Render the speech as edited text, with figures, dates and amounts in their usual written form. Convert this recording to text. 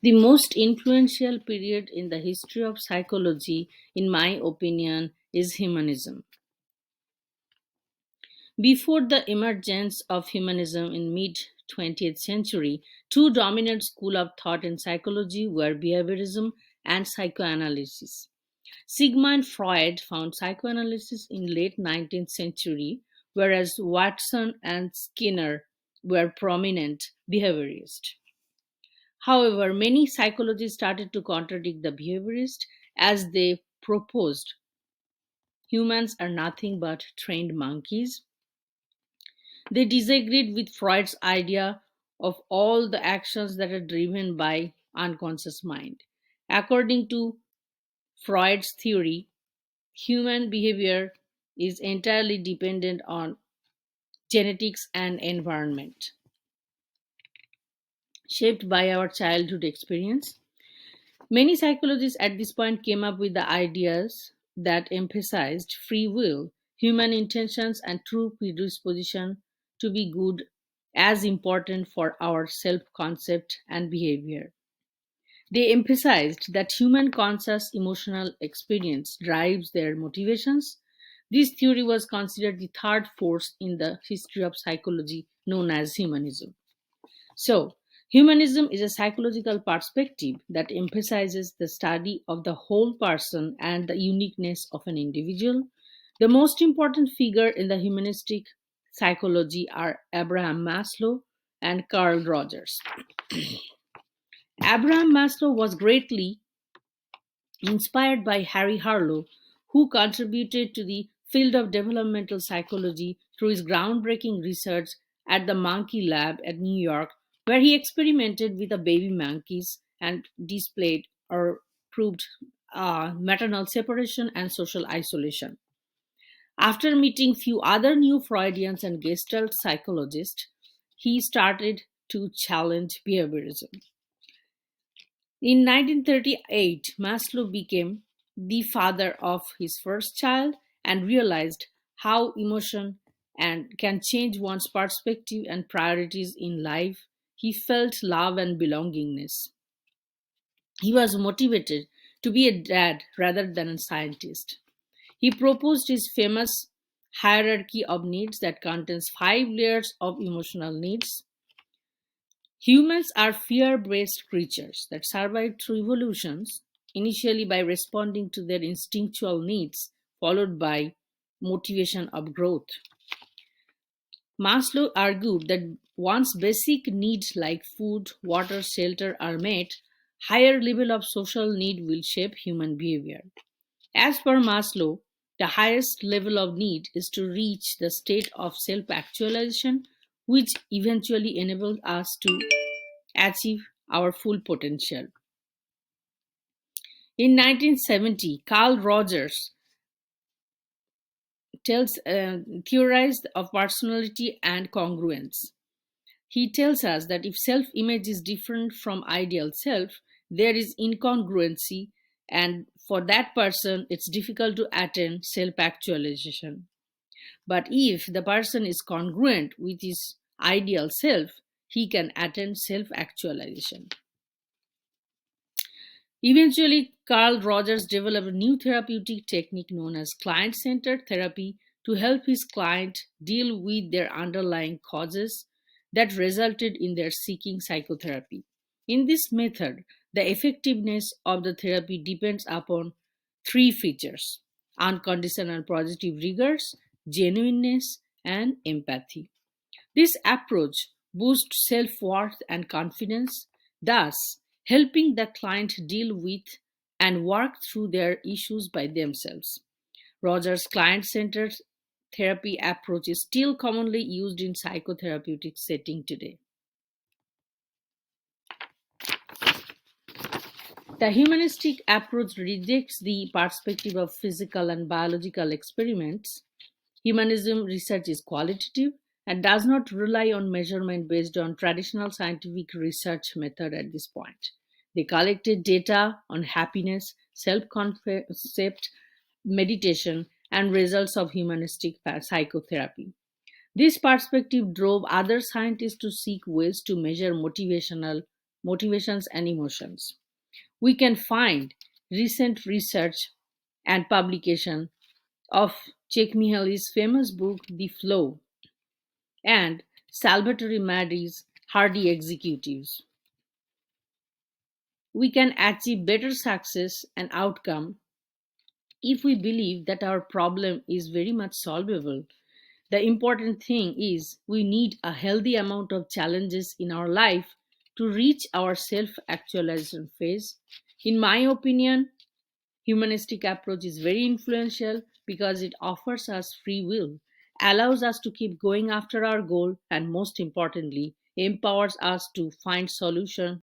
The most influential period in the history of psychology, in my opinion, is humanism. Before the emergence of humanism in mid 20th century, two dominant schools of thought in psychology were behaviorism and psychoanalysis. Sigmund Freud found psychoanalysis in late 19th century, whereas Watson and Skinner were prominent behaviorists. However, many psychologists started to contradict the behaviorists as they proposed humans are nothing but trained monkeys. They disagreed with Freud's idea of all the actions that are driven by unconscious mind. According to Freud's theory, human behavior is entirely dependent on genetics and environment, shaped by our childhood experience. Many psychologists at this point came up with the ideas that emphasized free will, human intentions, and true predisposition to be good as important for our self concept and behavior. They emphasized that human conscious emotional experience drives their motivations. This theory was considered the third force in the history of psychology known as humanism. So, humanism is a psychological perspective that emphasizes the study of the whole person and the uniqueness of an individual. The most important figure in the humanistic psychology are Abraham Maslow and Carl Rogers. Abraham Maslow was greatly inspired by Harry Harlow, who contributed to the field of developmental psychology through his groundbreaking research at the Monkey Lab at New York, where he experimented with the baby monkeys and displayed or proved maternal separation and social isolation. After meeting few other new Freudians and Gestalt psychologists, he started to challenge behaviorism. In 1938, Maslow became the father of his first child and realized how emotion and can change one's perspective and priorities in life. He felt love and belongingness. He was motivated to be a dad rather than a scientist. He proposed his famous hierarchy of needs that contains five layers of emotional needs. Humans are fear based creatures that survive through evolutions, initially by responding to their instinctual needs, followed by motivation of growth. Maslow argued that once basic needs like food, water, shelter are met, higher level of social need will shape human behavior. As per Maslow, the highest level of need is to reach the state of self actualization, which eventually enables us to achieve our full potential. In 1970, Carl Rogers theorized of personality and congruence. He tells us that if self image is different from ideal self, there is incongruency, and for that person, it's difficult to attain self actualization. But if the person is congruent with his ideal self, he can attain self actualization. Eventually, Carl Rogers developed a new therapeutic technique known as client centered therapy to help his client deal with their underlying causes that resulted in their seeking psychotherapy. In this method, the effectiveness of the therapy depends upon three features: unconditional positive rigors, genuineness, and empathy. This approach boosts self worth and confidence, thus, helping the client deal with and work through their issues by themselves. Rogers' client centered therapy approach is still commonly used in psychotherapeutic setting today. The humanistic approach rejects the perspective of physical and biological experiments. Humanism research is qualitative and does not rely on measurement based on traditional scientific research method at this point. They collected data on happiness, self-concept, meditation, and results of humanistic psychotherapy. This perspective drove other scientists to seek ways to measure motivational motivations, and emotions. We can find recent research and publication of Csikszentmihalyi's famous book, The Flow, and Salvatore Madri's Hardy Executives. We can achieve better success and outcome if we believe that our problem is very much solvable. The important thing is we need a healthy amount of challenges in our life to reach our self actualization phase. In my opinion, humanistic approach is very influential because it offers us free will, allows us to keep going after our goal, and most importantly, empowers us to find solutions